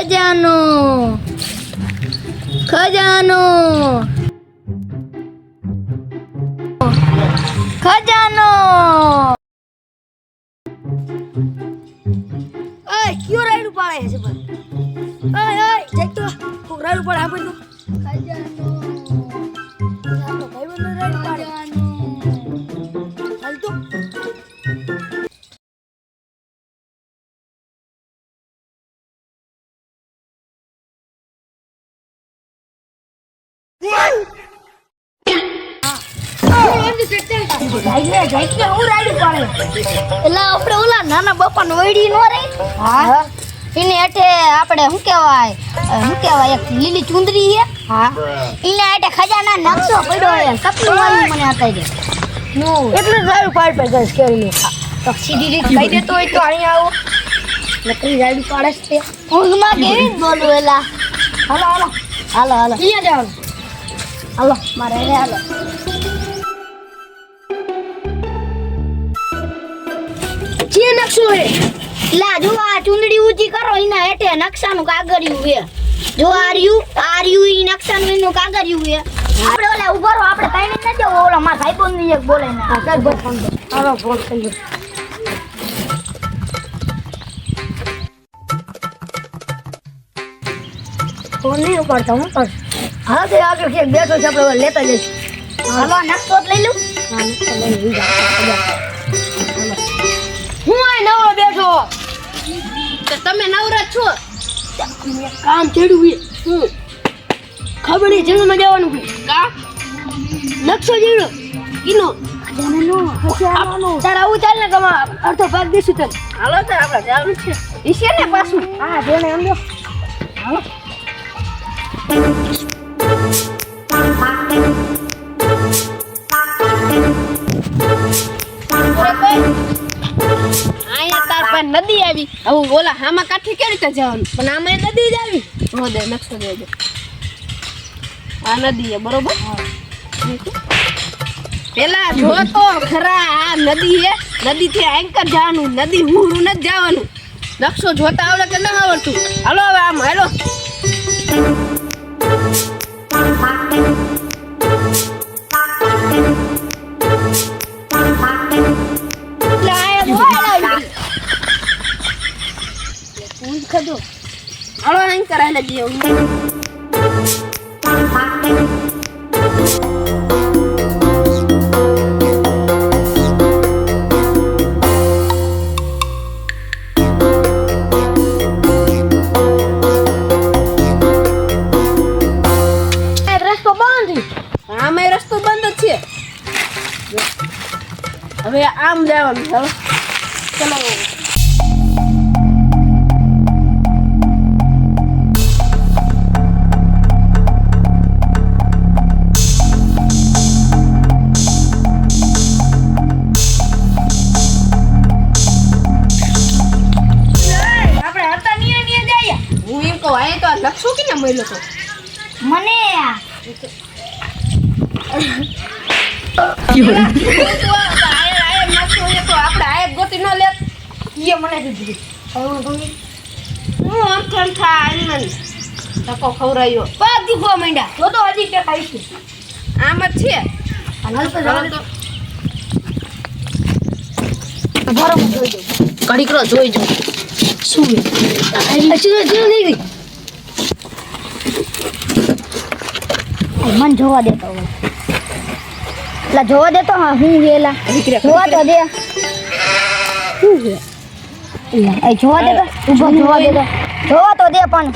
ખજાનો ખજાનો ખજાનો ઓય ક્યો રાયડું પાડે છે પણ ઓય ઓય જઈ તો કોક રાયડું પાડે આપણ તો ખજાનો આપણો ભાઈબંધો રાયડું પાડે હાલ તો આપણે ઓલા નાના બાપાને વળી નો રે હા એને એટલે આપણે શું કહેવાય એક લીલી ચુંદડી છે હા એને એટલે ખજાના નકશો પડ્યો છે સપનું વાળી મને હતા છે એટલે રાયડું પાડ પે ગસ કેરી તો સીધી રીત કહી દેતો હોય તો અહીંયા આવો નકરી રાયડું પાડે છે ઊંઘમાં કેવી જ બોલું એલા હાલો હાલો હાલો હાલો અહીંયા જવાનું હાલો મારે એને હાલો જે નકશો હે લા જો આ ચુંદડી ઊંચી કરો એના હેઠે નકશાનું કાગળિયું છે જો આર્યુ ઈ નકશાનું એનું કાગળિયું છે આપણે ઓલા ઉભા રહો આપણે કાઈ નથી જવું ઓલા મારા ભાઈબંધ એક બોલે ને કઈ બસ ફોન કર હાલો ફોન કરી ફોન નહીં ઉપાડતા હું કર હા તે આગળ ક્યાંક બેઠો છે આપણે લેતા જઈશું હાલો નકશો જ લઈ લઉં હા નકશો લઈને લઈ જાઓ હું આ નવરો બેઠો તો તમે નવરા છો કામ ચડ્યું છે હું ખબર નહીં જંગલમાં જવાનું છે કા નકશો જેડો ઈનો તારા આવું ચાલ ને કમા અડધો ભાગ દેશું તને હાલો તો આપણે જવાનું છે ઈશે ને પાછું હા જોને સમજો હાલો આયા તાર પર નદી આવી હવે ઓલા હામા કાઠે કેવી રીતે જવાનું પણ આમાં નદી જ આવી હો દે નકશો દેજો આ નદી છે બરોબર પેલા જો તો ખરા આ નદી છે નદી થી એન્કર જવાનું નદી હુરું નથી જવાનું નકશો જોતા આવડે કે ના આવડતું હાલો હવે આમ હાલો હાલો એન્કર આલે જીઓ રસ્તો બંધ છે હવે આમ જવાનું ચાલો ચલો હું એમ કહું અહીં તો આ નકશો કેને મળ્યો તો મને ગોતી ન લે એ મને કીધું હું આમ કેમ થાય ધક્કો ખવરાયો પગ દુખવા માંડ્યા તો હજી કે ખાઈશું આમ જ છે ઘડીકરો જોઈ જો શું મન જોવા દેતો એટલે જોવા દેતો હા હું ગયેલા જોવા તો દે શું છે જોવા દેતો ઉભો જોવા દેતો જોવા તો દે પણ